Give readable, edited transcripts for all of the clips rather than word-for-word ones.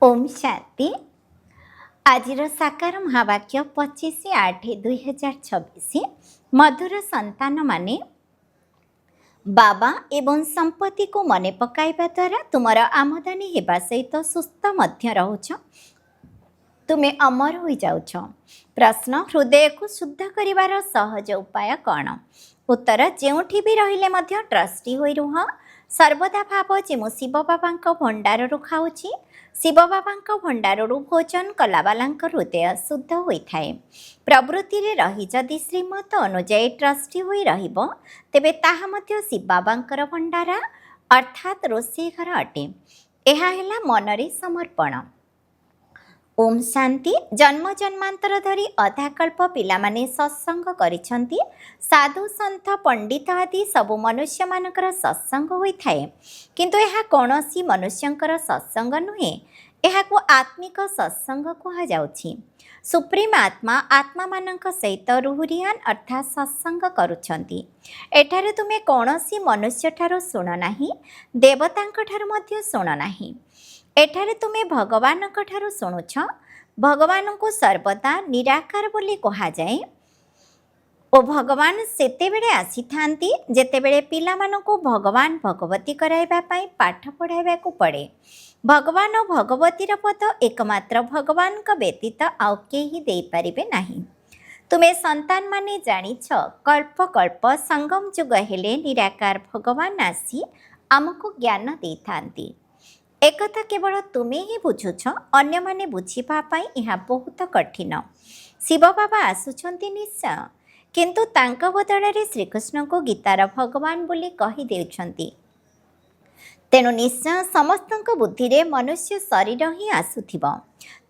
ओम शांति। आज साकार महावाक्य 25/8/2026 मधुर संतान माने बाबा एवं संपत्ति को मने पकाइबा द्वारा तुमर आमदानी हेबा सहित सुस्थ मध्य रहुछ, तुमे अमर हो जाउछ। प्रश्न, हृदय को शुद्ध करिवार सहज उपाय कौन? उत्तर, जेउठी भी रहिले मध्य ट्रस्टी होई रुह। सर्वदा भाव जे मु शिव बाबा भंडारू खाऊची, शिव बाबा भंडारू भोजन कलावाला हृदय शुद्ध होता है। प्रवृत्ति रे रही जदि श्रीमत अनुजाई ट्रस्टी होई रहिबो तेबे ताहा मध्य शिव बाबांकर भंडारा अर्थात रोषेई घर अटे। एहा हेला मनरे समर्पण। ओम शांति। जन्म जन्मांतर धरी अधाकल्प पिलामाने सत्संग करिछंती। साधु सन्थ पंडित आदि सबु मनुष्य मानकर सत्संग होइथाए, किंतु एहा कोनोसी मनुष्यंकर सत्संग नुहे, एहाकु आत्मिक सत्संग कुहा जाउछि। सुप्रीम आत्मा आत्मा मानक सहित रुहुरियान अर्थात सत्संग करुछंती। एठारे तुमे कोनोसी मनुष्य ठारो सुण नाही, देवतांक ठारो मध्य सुण नाही। एठारे तुमे भगवान ठारू शुणुछ। भगवान को सर्वदा निराकार बोली कहा जाए ओ भगवान सेतेबेले आसी थांती जेतेबेले पिलामानंकु भगवान भगवती कराइबा पाई पाठ पढ़ाइबा को पड़े। भगवान और भगवतीर पद एकमात्र भगवान का व्यतीत आउ केही देई परिबे नाही। तुमे संतान माने जानिछ, कल्प कल्प संगम जुग हेले निराकार भगवान आसी आमको ज्ञान देई थांती। एकथा केवल तुमे ही बुझुछ, अन्य माने बुझिबा पाई यह बहुत कठिन। शिव बाबा आसुछंती निश्चय, किंतु तांक बदଳରେ श्रीकृष्ण को गीतार भगवान बोली कही देउछंती। तेणु निश्चय समस्तंक बुद्धि रे मनुष्य शरीर ही आसुथिब।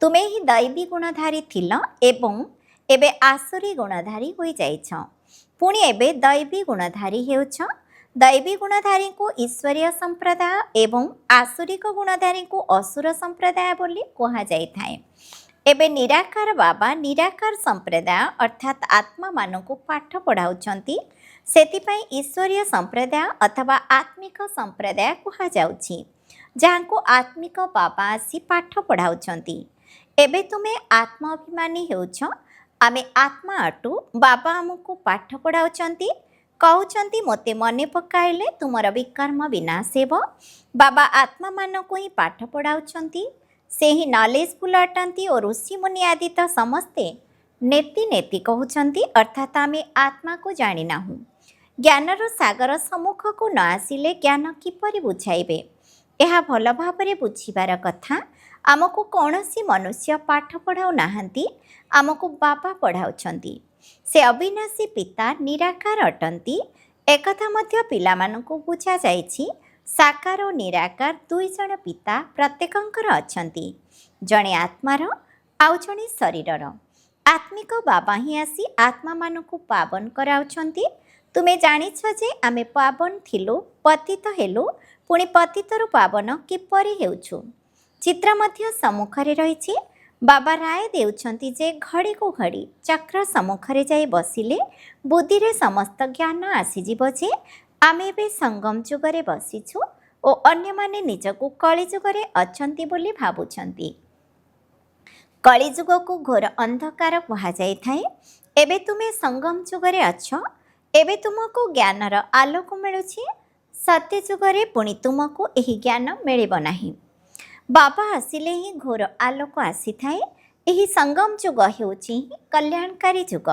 तुमे ही दैवी गुणधारी थिल एवं एबे आसुरी गुणधारी होई जाइछ, पुणी एबे दैवी गुणधारी हेउछ। दैवी गुणधारी को ईश्वरीय संप्रदाय एवं आसुरिक गुणधारी को असुर संप्रदाय बोली कहा जाई थाए। एबे निराकार बाबा निराकार संप्रदाय अर्थात आत्मा मानक पाठ पढ़ाउछंती, सेतिपाई ईश्वरीय संप्रदाय अथवा आत्मिक संप्रदाय कहा जाउछि, जहांको आत्मिक बाबा आसी पाठ पढ़ाउछंती। एबे तुमे आत्मा अभिमानी हेउछ, आमे आत्मा अटु, बाबा आमको पाठ पढ़ाउछंती, कहउछंती मोते मने पकाइले तुमर विकर्म विनाश हेब। बाबा आत्मा मानक ही पाठ पढ़ाउछंती, से ही नॉलेजफुल अटंती और ऋषि मुनि आदि तो समस्ते नेति नेति कहउछंती, अर्थात आमे आत्मा को जानी नाहु। ज्ञानर सागर सम्मुख को न आसिले ज्ञान किपरि बुझाइबे, एहा भल भाबरे बुझिबार कथा। आमको कौनसी मनुष्य पाठ पढ़ाउ नाहंती, आमको बाबा पढ़ाउछंती। से अविनाशी पिता निराकार अटंती। एकथा मध्य पिलामानंकु बुझा जाइछि, साकार और निराकार दुई जण पिता प्रत्येकंकर अछंती, जणे आत्मार आउ जणे शरीरर। आत्मिक बाबा ही आसी आत्मा मानकु पावन कराउछंती। तुमे जानिछ जे आमे पावन थिलु, पतित हेलु, पुणी पतितरु पावन किपरि हेउछु। चित्र मध्य सम्मुखरे रहिछि। बाबा राय देउछंती जे घड़ी को घड़ी चक्र सम्मुखरे जाई बसिले बुद्धि रे समस्त ज्ञान आसीजिब जे आमे बे संगम जुगरे बसिछु ओ अन्य माने निजको कली जुगरे अछंती बोली भाबुछंती। कली जुग को घोर अंधकार कहा जाई थाए। एबे तुमे संगम जुगरे अछ, एबे तुमको ज्ञानर आलोक मिलुछि। सत्य जुगरे पुणी तुमको एही ज्ञान मिलिब नाही। बाबा आसिले ही घोर आलोक आसी थाए। यही संगम जुग हेउछि कल्याणकारी जुग।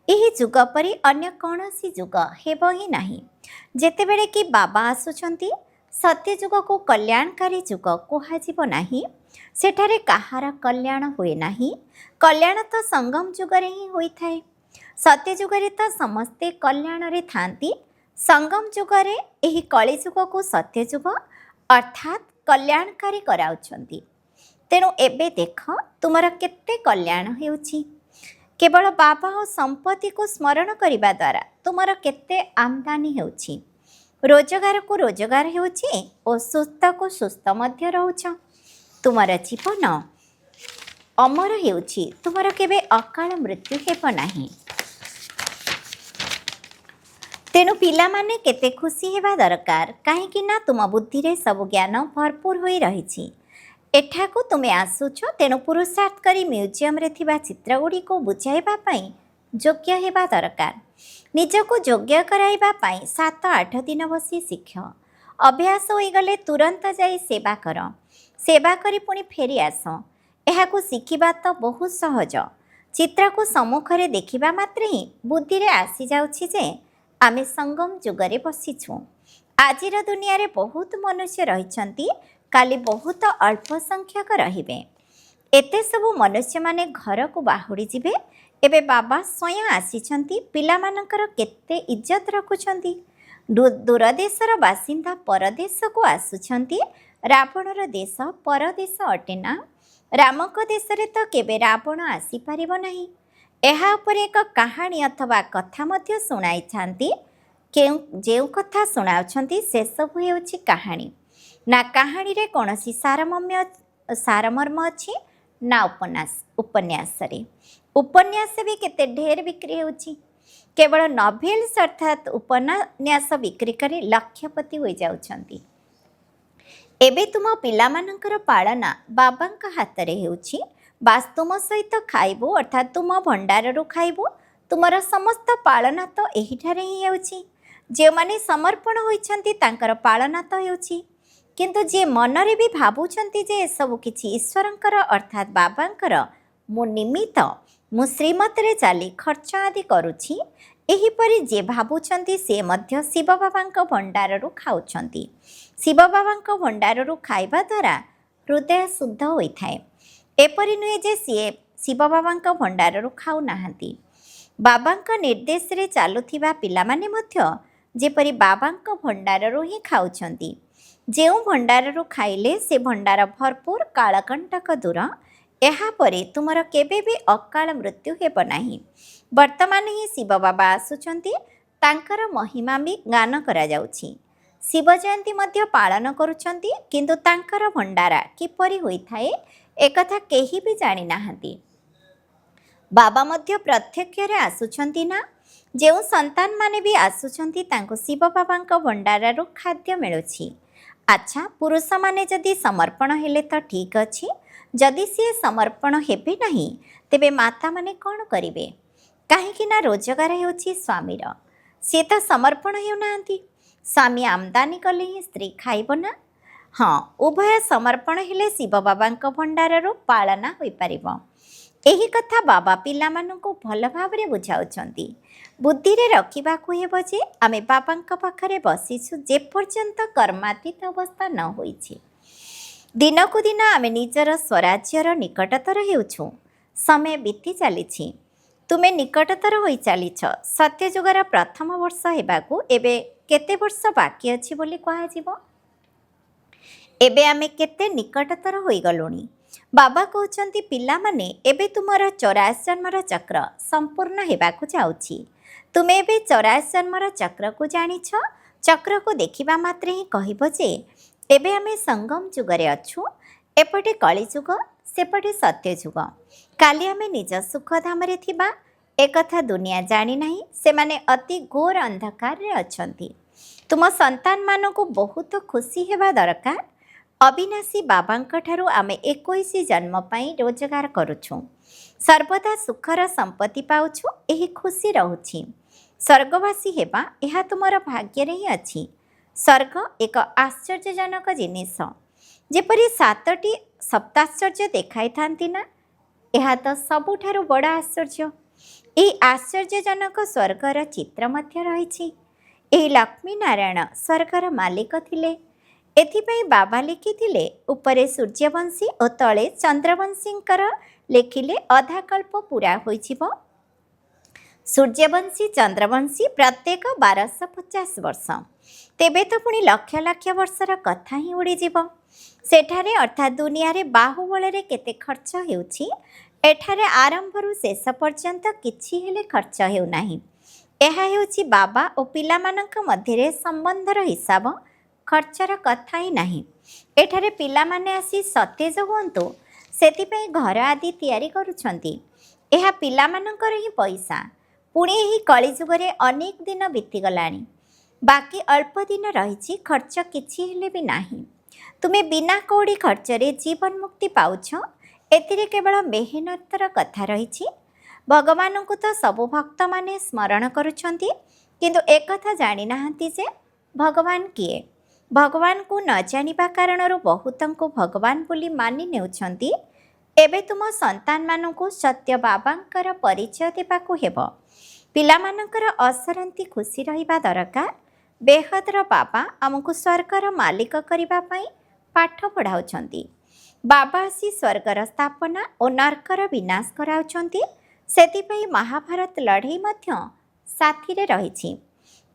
यही जुग परि अन्य कौनसी जुग हेब ही नाही। जेतेबेले कि बाबा आसुछंती, सत्य जुग को कल्याणकारी जुग कुहाजिब नाही। सेठारे काहार कल्याण हुए नाही। कल्याण तो संगम जुगरे ही होई थाए। सत्य जुगरे तो समस्ते कल्याण रे थांती। संगम जुगरे यही कली जुग को सत्य जुग अर्थात कल्याणकारी कराउछंती। तेणु एबे देख तुमर केते कल्याण हेउछि। केवल बाबा और संपत्ति को स्मरण करिबा द्वारा तुमर केते आमदानी हेउछि। रोजगार को रोजगार हेउछि और सुस्थ को सुस्थ मध्य रहुछ। तुमर जीवन अमर हेउछि। तुमर केबे अकाल मृत्यु हेब नाही। तेणु पिला माने केते खुशी हेबा दरकार, कहीं ना तुम बुद्धि रे सब ज्ञान भरपूर होई रहिछि। ଏଠାକୁ ତୁମେ ଆସୁଛ, ତେଣୁ ପୁରୁଷାର୍ଥ କରି ମ୍ୟୁଜିୟମରେ ଥିବା ଚିତ୍ରଗୁଡ଼ିକୁ ବୁଝାଇବା ପାଇଁ ଯୋଗ୍ୟ ହେବା ଦରକାର। ନିଜକୁ ଯୋଗ୍ୟ କରାଇବା ପାଇଁ 7-8 ଦିନ ବସି ଶିଖ। ଅଭ୍ୟାସ ହୋଇଗଲେ ତୁରନ୍ତ ଯାଇ ସେବା କର। ସେବା କରି ପୁଣି ଫେରି ଆସ। ଏହାକୁ ଶିଖିବା ତ ବହୁତ ସହଜ। ଚିତ୍ରକୁ ସମ୍ମୁଖରେ ଦେଖିବା ମାତ୍ରେ ହିଁ ବୁଦ୍ଧିରେ ଆସିଯାଉଛି ଯେ ଆମେ ସଙ୍ଗମ ଯୁଗରେ ବସିଛୁ। ଆଜିର ଦୁନିଆରେ ବହୁତ ମନୁଷ୍ୟ ରହିଛନ୍ତି, କାଲି ବହୁତ ଅଳ୍ପ ସଂଖ୍ୟକ ରହିବେ। ଏତେ ସବୁ ମନୁଷ୍ୟମାନେ ଘରକୁ ବାହୁଡ଼ି ଯିବେ। ଏବେ ବାବା ସ୍ୱୟଂ ଆସିଛନ୍ତି, ପିଲାମାନଙ୍କର କେତେ ଇଜ୍ଜତ ରଖୁଛନ୍ତି। ଦୂରଦେଶର ବାସିନ୍ଦା ପରଦେଶକୁ ଆସୁଛନ୍ତି। ରାବଣର ଦେଶ ପରଦେଶ ଅଟେ ନା? ରାମଙ୍କ ଦେଶରେ ତ କେବେ ରାବଣ ଆସିପାରିବ ନାହିଁ। ଏହା ଉପରେ ଏକ କାହାଣୀ ଅଥବା କଥା ମଧ୍ୟ ଶୁଣାଇଥାନ୍ତି। ଯେଉଁ କଥା ଶୁଣାଉଛନ୍ତି ସେସବୁ ହେଉଛି କାହାଣୀ। ନା କାହାଣୀରେ କୌଣସି ସାରମର୍ମ ଅଛି ନା ଉପନ୍ୟାସରେ। ଉପନ୍ୟାସ ବି କେତେ ଢେର ବିକ୍ରି ହେଉଛି। କେବଳ ନଭେଲ୍ସ ଅର୍ଥାତ୍ ଉପନ୍ୟାସ ବିକ୍ରି କରି ଲକ୍ଷପତି ହୋଇଯାଉଛନ୍ତି। ଏବେ ତୁମ ପିଲାମାନଙ୍କର ପାଳନା ବାବାଙ୍କ ହାତରେ ହେଉଛି। ବାସ୍ ତୁମ ସହିତ ଖାଇବୁ ଅର୍ଥାତ୍ ତୁମ ଭଣ୍ଡାରରୁ ଖାଇବୁ। ତୁମର ସମସ୍ତ ପାଳନା ତ ଏହିଠାରେ ହିଁ ହେଉଛି। ଯେଉଁମାନେ ସମର୍ପଣ ହୋଇଛନ୍ତି ତାଙ୍କର ପାଳନା ତ ହେଉଛି। କିନ୍ତୁ ଯିଏ ମନରେ ବି ଭାବୁଛନ୍ତି ଯେ ଏସବୁ କିଛି ଈଶ୍ୱରଙ୍କର ଅର୍ଥାତ୍ ବାବାଙ୍କର, ମୁଁ ନିମିତ୍ତ, ମୁଁ ଶ୍ରୀମତରେ ଚାଲି ଖର୍ଚ୍ଚ ଆଦି କରୁଛି, ଏହିପରି ଯିଏ ଭାବୁଛନ୍ତି ସେ ମଧ୍ୟ ଶିବ ବାବାଙ୍କ ଭଣ୍ଡାରରୁ ଖାଉଛନ୍ତି। ଶିବ ବାବାଙ୍କ ଭଣ୍ଡାରରୁ ଖାଇବା ଦ୍ୱାରା ହୃଦୟ ଶୁଦ୍ଧ ହୋଇଥାଏ। ଏପରି ନୁହେଁ ଯେ ସିଏ ଶିବ ବାବାଙ୍କ ଭଣ୍ଡାରରୁ ଖାଉନାହାନ୍ତି। ବାବାଙ୍କ ନିର୍ଦ୍ଦେଶରେ ଚାଲୁଥିବା ପିଲାମାନେ ମଧ୍ୟ ଯେପରି ବାବାଙ୍କ ଭଣ୍ଡାରରୁ ହିଁ ଖାଉଛନ୍ତି। ଯେଉଁ ଭଣ୍ଡାରରୁ ଖାଇଲେ ସେ ଭଣ୍ଡାର ଭରପୁର, କାଳକଣ୍ଟକ ଦୂର। ଏହାପରେ ତୁମର କେବେ ବି ଅକାଳ ମୃତ୍ୟୁ ହେବ ନାହିଁ। ବର୍ତ୍ତମାନ ହିଁ ଶିବ ବାବା ଆସୁଛନ୍ତି, ତାଙ୍କର ମହିମା ବି ଗାନ କରାଯାଉଛି। ଶିବ ଜୟନ୍ତୀ ମଧ୍ୟ ପାଳନ କରୁଛନ୍ତି, କିନ୍ତୁ ତାଙ୍କର ଭଣ୍ଡାରା କିପରି ହୋଇଥାଏ ଏକଥା କେହି ବି ଜାଣିନାହାନ୍ତି। ବାବା ମଧ୍ୟ ପ୍ରତ୍ୟକ୍ଷରେ ଆସୁଛନ୍ତି ନା? ଯେଉଁ ସନ୍ତାନମାନେ ବି ଆସୁଛନ୍ତି ତାଙ୍କୁ ଶିବ ବାବାଙ୍କ ଭଣ୍ଡାରରୁ ଖାଦ୍ୟ ମିଳୁଛି। ଆଚ୍ଛା, ପୁରୁଷମାନେ ଯଦି ସମର୍ପଣ ହେଲେ ତ ଠିକ୍ ଅଛି। ଯଦି ସିଏ ସମର୍ପଣ ହେବେ ନାହିଁ ତେବେ ମାତାମାନେ କ'ଣ କରିବେ? କାହିଁକି ନା ରୋଜଗାର ହେଉଛି ସ୍ୱାମୀର। ସିଏ ତ ସମର୍ପଣ ହେଉନାହାନ୍ତି। ସ୍ୱାମୀ ଆମଦାନୀ କଲେ ହିଁ ସ୍ତ୍ରୀ ଖାଇବ ନା? ହଁ, ଉଭୟ ସମର୍ପଣ ହେଲେ ଶିବ ବାବାଙ୍କ ଭଣ୍ଡାରରୁ ପାଳନା ହୋଇପାରିବ। ଏହି କଥା ବାବା ପିଲାମାନଙ୍କୁ ଭଲ ଭାବରେ ବୁଝାଉଛନ୍ତି। ବୁଦ୍ଧିରେ ରଖିବାକୁ ହେବ ଯେ ଆମେ ବାବାଙ୍କ ପାଖରେ ବସିଛୁ ଯେପର୍ଯ୍ୟନ୍ତ କର୍ମାତୀତ ଅବସ୍ଥା ନ ହୋଇଛି। ଦିନକୁ ଦିନ ଆମେ ନିଜର ସ୍ୱରାଜ୍ୟର ନିକଟତର ହେଉଛୁ। ସମୟ ବିତି ଚାଲିଛି, ତୁମେ ନିକଟତର ହୋଇ ଚାଲିଛ। ସତ୍ୟଯୁଗର ପ୍ରଥମ ବର୍ଷ ହେବାକୁ ଏବେ କେତେ ବର୍ଷ ବାକି ଅଛି ବୋଲି କୁହାଯିବ? ଏବେ ଆମେ କେତେ ନିକଟତର ହୋଇଗଲୁଣି। ବାବା କହୁଛନ୍ତି, ପିଲାମାନେ, ଏବେ ତୁମର 84 ଜନ୍ମର ଚକ୍ର ସମ୍ପୂର୍ଣ୍ଣ ହେବାକୁ ଯାଉଛି। ତୁମେ ଏବେ 84 ଜନ୍ମର ଚକ୍ରକୁ ଜାଣିଛ। ଚକ୍ରକୁ ଦେଖିବା ମାତ୍ରେ ହିଁ କହିବ ଯେ ଏବେ ଆମେ ସଙ୍ଗମ ଯୁଗରେ ଅଛୁ। ଏପଟେ କଳିଯୁଗ, ସେପଟେ ସତ୍ୟଯୁଗ। କାଲି ଆମେ ନିଜ ସୁଖଧାମରେ ଥିବା ଏକଥା ଦୁନିଆ ଜାଣିନାହିଁ। ସେମାନେ ଅତି ଘୋର ଅନ୍ଧକାରରେ ଅଛନ୍ତି। ତୁମ ସନ୍ତାନମାନଙ୍କୁ ବହୁତ ଖୁସି ହେବା ଦରକାର। ଅବିନାଶୀ ବାବାଙ୍କ ଠାରୁ ଆମେ 21 ଜନ୍ମ ପାଇଁ ରୋଜଗାର କରୁଛୁ। ସର୍ବଦା ସୁଖର ସମ୍ପତ୍ତି ପାଉଛୁ, ଏହି ଖୁସି ରହୁଛି। ସ୍ୱର୍ଗବାସୀ ହେବା ଏହା ତୁମର ଭାଗ୍ୟରେ ହିଁ ଅଛି। ସ୍ୱର୍ଗ ଏକ ଆଶ୍ଚର୍ଯ୍ୟଜନକ ଜିନିଷ। ଯେପରି 7ଟି ସପ୍ତାଶ୍ଚର୍ଯ୍ୟ ଦେଖାଇଥାନ୍ତି ନା, ଏହା ତ ସବୁଠାରୁ ବଡ଼ ଆଶ୍ଚର୍ଯ୍ୟ। ଏହି ଆଶ୍ଚର୍ଯ୍ୟଜନକ ସ୍ୱର୍ଗର ଚିତ୍ର ମଧ୍ୟ ରହିଛି। ଏହି ଲକ୍ଷ୍ମୀ ନାରାୟଣ ସ୍ୱର୍ଗର ମାଲିକ ଥିଲେ। ଏଥିପାଇଁ ବାବା ଲେଖିଥିଲେ, ଉପରେ ସୂର୍ଯ୍ୟବଂଶୀ ଓ ତଳେ ଚନ୍ଦ୍ରବଂଶୀଙ୍କର ଲେଖିଲେ ଅଧାକଳ୍ପ ପୁରା ହୋଇଯିବ। ସୂର୍ଯ୍ୟବଂଶୀ, ଚନ୍ଦ୍ରବଂଶୀ ପ୍ରତ୍ୟେକ 1250 ବର୍ଷ। ତେବେ ତ ପୁଣି ଲକ୍ଷ ଲକ୍ଷ ବର୍ଷର କଥା ହିଁ ଉଡ଼ିଯିବ। ସେଠାରେ ଅର୍ଥାତ୍ ଦୁନିଆରେ ବାହୁବଳରେ କେତେ ଖର୍ଚ୍ଚ ହେଉଛି, ଏଠାରେ ଆରମ୍ଭରୁ ଶେଷ ପର୍ଯ୍ୟନ୍ତ କିଛି ହେଲେ ଖର୍ଚ୍ଚ ହେଉନାହିଁ। ଏହା ହେଉଛି ବାବା ଓ ପିଲାମାନଙ୍କ ମଧ୍ୟରେ ସମ୍ବନ୍ଧର ହିସାବ। ଖର୍ଚ୍ଚର କଥା ହିଁ ନାହିଁ। ଏଠାରେ ପିଲାମାନେ ଆସି ସତେଜ ହୁଅନ୍ତୁ, ସେଥିପାଇଁ ଘର ଆଦି ତିଆରି କରୁଛନ୍ତି। ଏହା ପିଲାମାନଙ୍କର ହିଁ ପଇସା। ପୁଣି ଏହି କଳିଯୁଗରେ ଅନେକ ଦିନ ବିତିଗଲାଣି, ବାକି ଅଳ୍ପ ଦିନ ରହିଛି, ଖର୍ଚ୍ଚ କିଛି ହେଲେ ବି ନାହିଁ। ତୁମେ ବିନା କଉଡ଼ି ଖର୍ଚ୍ଚରେ ଜୀବନ ମୁକ୍ତି ପାଉଛ, ଏଥିରେ କେବଳ ମେହନତର କଥା ରହିଛି। ଭଗବାନଙ୍କୁ ତ ସବୁ ଭକ୍ତମାନେ ସ୍ମରଣ କରୁଛନ୍ତି, କିନ୍ତୁ ଏକଥା ଜାଣିନାହାନ୍ତି ଯେ ଭଗବାନ କିଏ। ଭଗବାନଙ୍କୁ ନ ଜାଣିବା କାରଣରୁ ବହୁତଙ୍କୁ ଭଗବାନ ବୋଲି ମାନି ନେଉଛନ୍ତି। ଏବେ ତୁମ ସନ୍ତାନମାନଙ୍କୁ ସତ୍ୟ ବାବାଙ୍କର ପରିଚୟ ଦେବାକୁ ହେବ। ପିଲାମାନଙ୍କର ଅସରନ୍ତି ଖୁସି ରହିବା ଦରକାର। ବେହଦର ବାବା ଆମକୁ ସ୍ୱର୍ଗର ମାଲିକ କରିବା ପାଇଁ ପାଠ ପଢ଼ାଉଛନ୍ତି। ବାବା ଆସି ସ୍ୱର୍ଗର ସ୍ଥାପନା ଓ ନର୍କର ବିନାଶ କରାଉଛନ୍ତି। ସେଥିପାଇଁ ମହାଭାରତ ଲଢ଼େଇ ମଧ୍ୟ ସାଥିରେ ରହିଛି।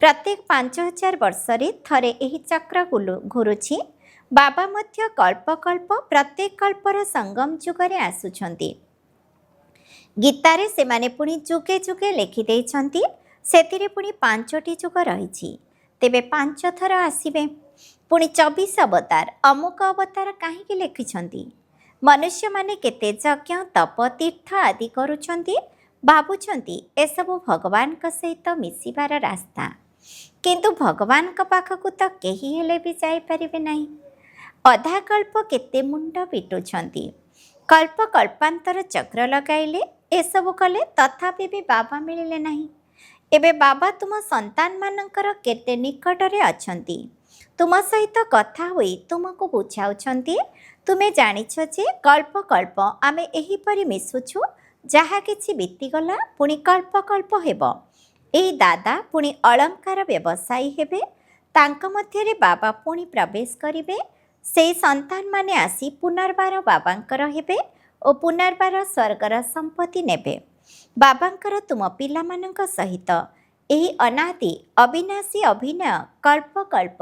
ପ୍ରତ୍ୟେକ 5000 ବର୍ଷରେ ଥରେ ଏହି ଚକ୍ର ଘୁରୁଛି। ବାବା ମଧ୍ୟ କଳ୍ପ କଳ୍ପ ପ୍ରତ୍ୟେକ କଳ୍ପର ସଙ୍ଗମ ଯୁଗରେ ଆସୁଛନ୍ତି। ଗୀତାରେ ସେମାନେ ପୁଣି ଯୁଗେ ଯୁଗେ ଲେଖିଦେଇଛନ୍ତି। ସେଥିରେ ପୁଣି 5ଟି ଯୁଗ ରହିଛି। ତେବେ 5 ଥର ଆସିବେ। ପୁଣି 24 ଅବତାର, ଅମୁକ ଅବତାର କାହିଁକି ଲେଖିଛନ୍ତି? ମନୁଷ୍ୟମାନେ କେତେ ଯଜ୍ଞ, ତପ, ତୀର୍ଥ ଆଦି କରୁଛନ୍ତି। ଭାବୁଛନ୍ତି ଏସବୁ ଭଗବାନଙ୍କ ସହିତ ମିଶିବାର ରାସ୍ତା। କିନ୍ତୁ ଭଗବାନଙ୍କ ପାଖକୁ ତ କେହି ହେଲେ ବି ଯାଇପାରିବେ ନାହିଁ। ଅଧା କଳ୍ପ କେତେ ମୁଣ୍ଡ ପିଟୁଛନ୍ତି। କଳ୍ପ କଳ୍ପାନ୍ତର ଚକ୍ର ଲଗାଇଲେ, ଏସବୁ କଲେ, ତଥାପି ବି ବାବା ମିଳିଲେ ନାହିଁ। ଏବେ ବାବା ତୁମ ସନ୍ତାନମାନଙ୍କର କେତେ ନିକଟରେ ଅଛନ୍ତି। ତୁମ ସହିତ କଥା ହୋଇ ତୁମକୁ ବୁଝାଉଛନ୍ତି। ତୁମେ ଜାଣିଛ ଯେ କଳ୍ପ କଳ୍ପ ଆମେ ଏହିପରି ମିଶୁଛୁ। ଯାହା କିଛି ବିତିଗଲା ପୁଣି କଳ୍ପ କଳ୍ପ ହେବ। ଏହି ଦାଦା ପୁଣି ଅଳଙ୍କାର ବ୍ୟବସାୟୀ ହେବେ। ତାଙ୍କ ମଧ୍ୟରେ ବାବା ପୁଣି ପ୍ରବେଶ କରିବେ। ସେହି ସନ୍ତାନମାନେ ଆସି ପୁନର୍ବାର ବାବାଙ୍କର ହେବେ ଓ ପୁନର୍ବାର ସ୍ୱର୍ଗର ସମ୍ପତ୍ତି ନେବେ। ବାବାଙ୍କର ତୁମ ପିଲାମାନଙ୍କ ସହିତ ଏହି ଅନାଦି ଅବିନାଶୀ ଅଭିନୟ କଳ୍ପ କଳ୍ପ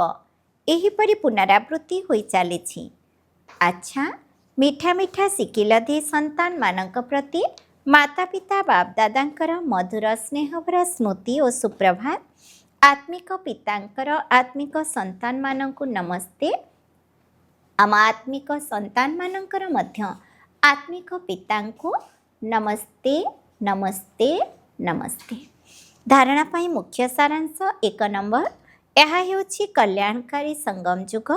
ଏହିପରି ପୁନରାବୃତ୍ତି ହୋଇ ଚାଲିଛି। ଆଚ୍ଛା, ମିଠା ମିଠା ଶିଖିଲ ଦି ସନ୍ତାନମାନଙ୍କ ପ୍ରତି ମାତା ପିତା ବାପଦାଦାଙ୍କର ମଧୁର ସ୍ନେହଭରା ସ୍ମୃତି ଓ ସୁପ୍ରଭାତ। ଆତ୍ମିକ ପିତାଙ୍କର ଆତ୍ମିକ ସନ୍ତାନମାନଙ୍କୁ ନମସ୍ତେ। ଆମ ଆତ୍ମିକ ସନ୍ତାନମାନଙ୍କର ମଧ୍ୟ ଆତ୍ମିକ ପିତାଙ୍କୁ ନମସ୍ତେ ନମସ୍ତେ ନମସ୍ତେ। ଧାରଣା ପାଇଁ ମୁଖ୍ୟ ସାରାଂଶ 1 ନମ୍ବର, ଏହା ହେଉଛି କଲ୍ୟାଣକାରୀ ସଙ୍ଗମ ଯୁଗ।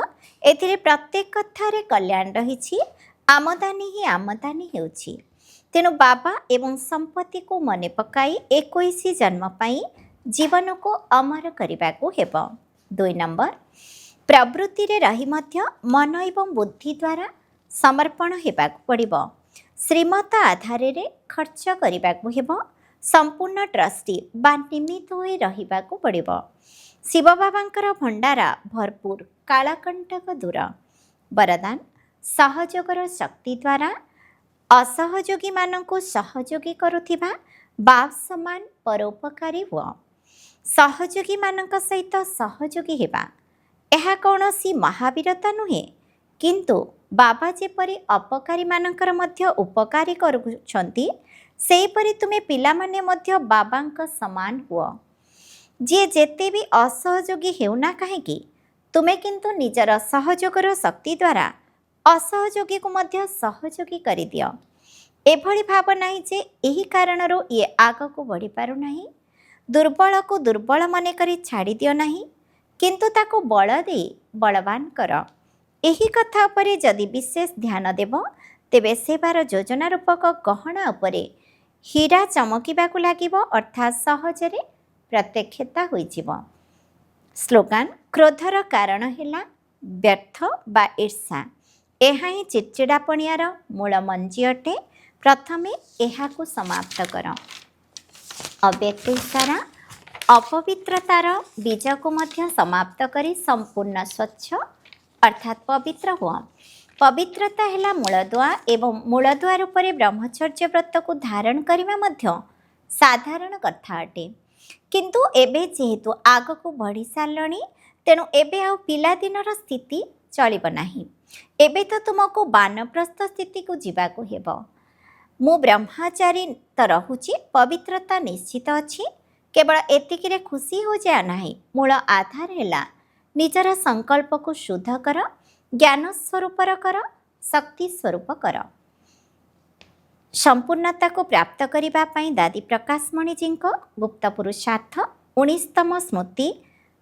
ଏଥିରେ ପ୍ରତ୍ୟେକ କଥାରେ କଲ୍ୟାଣ ରହିଛି। ଆମଦାନୀ ହିଁ ଆମଦାନୀ ହେଉଛି। ତେଣୁ ବାବା ଏବଂ ସମ୍ପତ୍ତିକୁ ମନେ ପକାଇ 21 ଜନ୍ମ ପାଇଁ ଜୀବନକୁ ଅମର କରିବାକୁ ହେବ। 2 ନମ୍ବର, ପ୍ରବୃତ୍ତିରେ ରହି ମଧ୍ୟ ମନ ଏବଂ ବୁଦ୍ଧି ଦ୍ୱାରା ସମର୍ପଣ ହେବାକୁ ପଡ଼ିବ। ଶ୍ରୀମତ ଆଧାରରେ ଖର୍ଚ୍ଚ କରିବାକୁ ହେବ। ସମ୍ପୂର୍ଣ୍ଣ ଟ୍ରଷ୍ଟି ବା ନିମିତ୍ତ ହୋଇ ରହିବାକୁ ପଡ଼ିବ। ଶିବ ବାବାଙ୍କର ଭଣ୍ଡାରା ଭରପୁର, କାଳକଣ୍ଟକ ଦୂର। ବରଦାନ, ସହଯୋଗର ଶକ୍ତି ଦ୍ୱାରା ଅସହଯୋଗୀମାନଙ୍କୁ ସହଯୋଗୀ କରୁଥିବା ବାପ ସମାନ ପରୋପକାରୀ ହୁଅ। ସହଯୋଗୀମାନଙ୍କ ସହିତ ସହଯୋଗୀ ହେବା, ଏହା କୌଣସି ମହାବୀରତା ନୁହେଁ। କିନ୍ତୁ ବାବା ଯେପରି ଅପକାରୀମାନଙ୍କର ମଧ୍ୟ ଉପକାରୀ କରୁଛନ୍ତି, ସେହିପରି ତୁମେ ପିଲାମାନେ ମଧ୍ୟ ବାବାଙ୍କ ସମାନ ହୁଅ। ଯିଏ ଯେତେ ବି ଅସହଯୋଗୀ ହେଉନା କାହିଁକି, ତୁମେ କିନ୍ତୁ ନିଜର ସହଯୋଗର ଶକ୍ତି ଦ୍ୱାରା ଅସହଯୋଗୀକୁ ମଧ୍ୟ ସହଯୋଗୀ କରିଦିଅ। ଏଭଳି ଭାବ ନାହିଁ ଯେ ଏହି କାରଣରୁ ଇଏ ଆଗକୁ ବଢ଼ିପାରୁନାହିଁ। ଦୁର୍ବଳକୁ ଦୁର୍ବଳ ମନେକରି ଛାଡ଼ି ଦିଅ ନାହିଁ, କିନ୍ତୁ ତାକୁ ବଳ ଦେଇ ବଳବାନ କର। ଏହି କଥା ଉପରେ ଯଦି ବିଶେଷ ଧ୍ୟାନ ଦେବ, ତେବେ ସେବାର ଯୋଜନା ରୂପକ ଗହଣା ଉପରେ ହୀରା ଚମକିବାକୁ ଲାଗିବ, ଅର୍ଥାତ୍ ସହଜରେ ପ୍ରତ୍ୟକ୍ଷତା ହୋଇଯିବ। ସ୍ଲୋଗାନ, କ୍ରୋଧର କାରଣ ହେଲା ବ୍ୟର୍ଥ ବା ଈର୍ଷା। ଏହା ହିଁ ଚିଡ଼ଚିଡ଼ାପଣିଆର ମୂଳ ମଞ୍ଜି ଅଟେ। ପ୍ରଥମେ ଏହାକୁ ସମାପ୍ତ କର। ଅବ୍ୟକ୍ତ ଇଶାରା, ଅପବିତ୍ରତାର ବୀଜକୁ ମଧ୍ୟ ସମାପ୍ତ କରି ସମ୍ପୂର୍ଣ୍ଣ ସ୍ୱଚ୍ଛ ଅର୍ଥାତ୍ ପବିତ୍ର ହୁଅ। ପବିତ୍ରତା ହେଲା ମୂଳଦୁଆ ଏବଂ ମୂଳଦୁଆ ରୂପରେ ବ୍ରହ୍ମଚର୍ଯ୍ୟ ବ୍ରତକୁ ଧାରଣ କରିବା ମଧ୍ୟ ସାଧାରଣ କଥା ଅଟେ। କିନ୍ତୁ ଏବେ ଯେହେତୁ ଆଗକୁ ବଢ଼ି ସାରିଲଣି, ତେଣୁ ଏବେ ଆଉ ପିଲାଦିନର ସ୍ଥିତି ଚଳିବ ନାହିଁ। ଏବେ ତ ତୁମକୁ ବାନପ୍ରସ୍ଥ ସ୍ଥିତିକୁ ଯିବାକୁ ହେବ। ମୁଁ ବ୍ରହ୍ମଚାରୀ ତ ରହୁଛି, ପବିତ୍ରତା ନିଶ୍ଚିତ ଅଛି। କେବଳ ଏତିକିରେ ଖୁସି ହୋଇଯାଅ ନାହିଁ। ମୂଳ ଆଧାର ହେଲା ନିଜର ସଂକଳ୍ପକୁ ଶୁଦ୍ଧ କର, ଜ୍ଞାନ ସ୍ୱରୂପର କର, ଶକ୍ତି ସ୍ୱରୂପ କର। ସମ୍ପୂର୍ଣ୍ଣତାକୁ ପ୍ରାପ୍ତ କରିବା ପାଇଁ ଦାଦି ପ୍ରକାଶମଣିଜୀଙ୍କ ଗୁପ୍ତ ପୁରୁଷାର୍ଥ 19ତମ ସ୍ମୃତି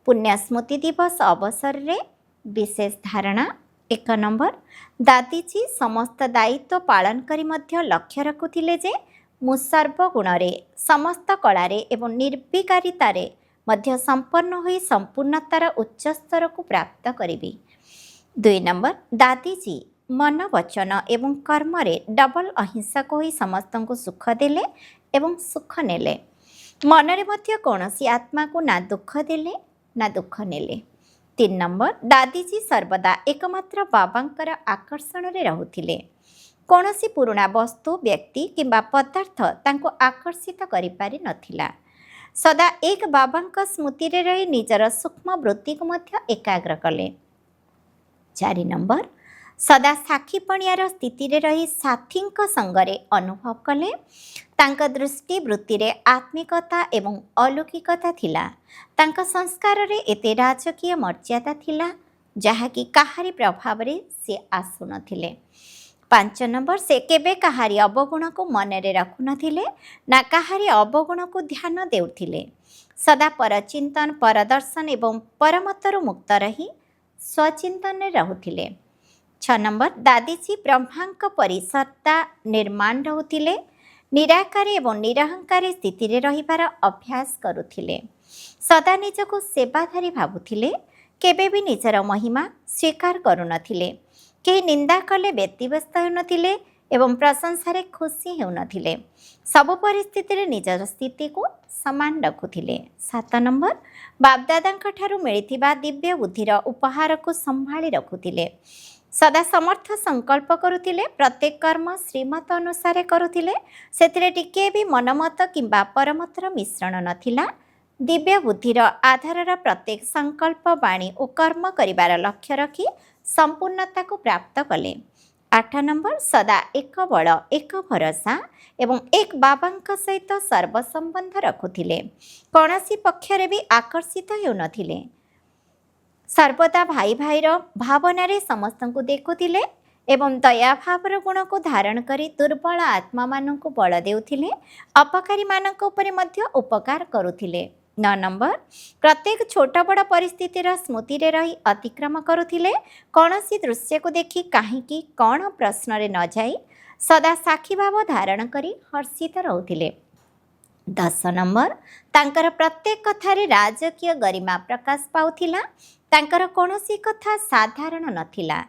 ପୁଣ୍ୟ ସ୍ମୃତି ଦିବସ ଅବସରରେ ବିଶେଷ ଧାରଣା। एक नंबर दादीजी समस्त दायित्व पालन करी मध्य लक्ष्य रखुथिले जे मु सर्वगुणरे समस्त कलारे एवं निर्विकारितारे मध्य संपन्न होई संपूर्णतार उच्च स्तर को प्राप्त करिबी। 2 नंबर दादीजी मन वचन एवं कर्म रे डबल अहिंसक होई समस्त को सुख देले एवं सुख नेले। मनरे मध्य कौनसी आत्मा को ना दुख देले ना दुख नेले। 3 नंबर दादीजी सर्वदा एकमात्र बाबांकर आकर्षण रे रहुथिले। कौनसी पुराना वस्तु व्यक्ति किंबा पदार्थ तांको आकर्षित करि पारि नथिला। सदा एक बाबांक स्मृति रे रही निजर सूक्ष्म वृत्ति को मध्य एकाग्र कले। 4 नंबर सदा साखी पणियार स्थिति रे रही साथींक संगरे अनुभव कले। तांक दृष्टि वृत्ति रे आत्मिकता एवं अलौकिकता थिला। तांक संस्कार रे एते राजकीय मर्यादा थिला जहाँकि काहारी प्रभाव रे से आसु नथिले। 5 नंबर से केबे काहारी अवगुण को मन रे रखु नथिले ना काहारी अवगुण को ध्यान देउथिले। सदा परचिंतन परदर्शन एवं परमतर मुक्त रही स्वचिंतन रे रहुथिले। 6 नंबर दादीजी ब्रह्मांक परिसत्ता निर्माण रहुथिले। निराकार एवं निरहंकारी स्थिति रे रहिबार अभ्यास करुथिले। सदा निजको सेवाधारी भाबुथिले। केबे भी निजर महिमा स्वीकार करू नथिले। केही निंदा कले व्यतिव्यस्त हेउ नथिले एवं प्रशंसारे खुशी हेउ नथिले। सब परिस्थिति रे निजर स्थिति को समान रखुथिले। 7 नंबर बापदादांक ठारू मिलिथिबा दिव्य बुद्धिर उपहार को संभाली रखुथिले। सदा समर्थ संकल्प करुथिले। प्रत्येक कर्म श्रीमत अनुसार करुथिले। सेतिरे टिके भी मनमत किंबा परमतर मिश्रण नथिला। दिव्य बुद्धिर आधारर प्रत्येक संकल्प वाणी और कर्म करिबार लक्ष्य रखी संपूर्णता को प्राप्त कले। 8 नंबर सदा एक बल एक भरोसा एवं एक बाबांक सहित सर्वसंबंध रखुथिले। कौनसी पक्षरे भी आकर्षित हेउ नथिले। सर्वदा भाई भाईर भावनारे समस्त को देखुथिले एवं दया भावर गुण को धारण करी दुर्बल आत्मा मानक बल देउथिले। अपकारी मानक उपरे मध्य उपकार करुथिले। 9 नंबर प्रत्येक छोट बड़ परिस्थितिर स्मृति रे रही अतिक्रम करुथिले। कौनसी दृश्य को देखी काहींकी कौन प्रश्न रे न जाई सदा साक्षी भाव धारण करी हर्षित रहुथिले। 10 नंबर तांकर प्रत्येक कथारे राजकीय गरिमा प्रकाश पाउथिला। तांकर कौनसी कथा साधारण नथिला।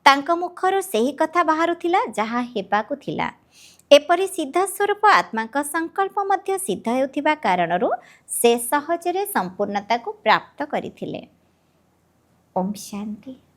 तांक मुखर सेही कथा बाहरुथिला जहा हेबाकु थिला। एपरि सिद्ध स्वरूप आत्मा का संकल्प मध्य सिद्ध हेउथिबा कारणरू से सहजरे संपूर्णता को प्राप्त करिथिले। ओम शांति।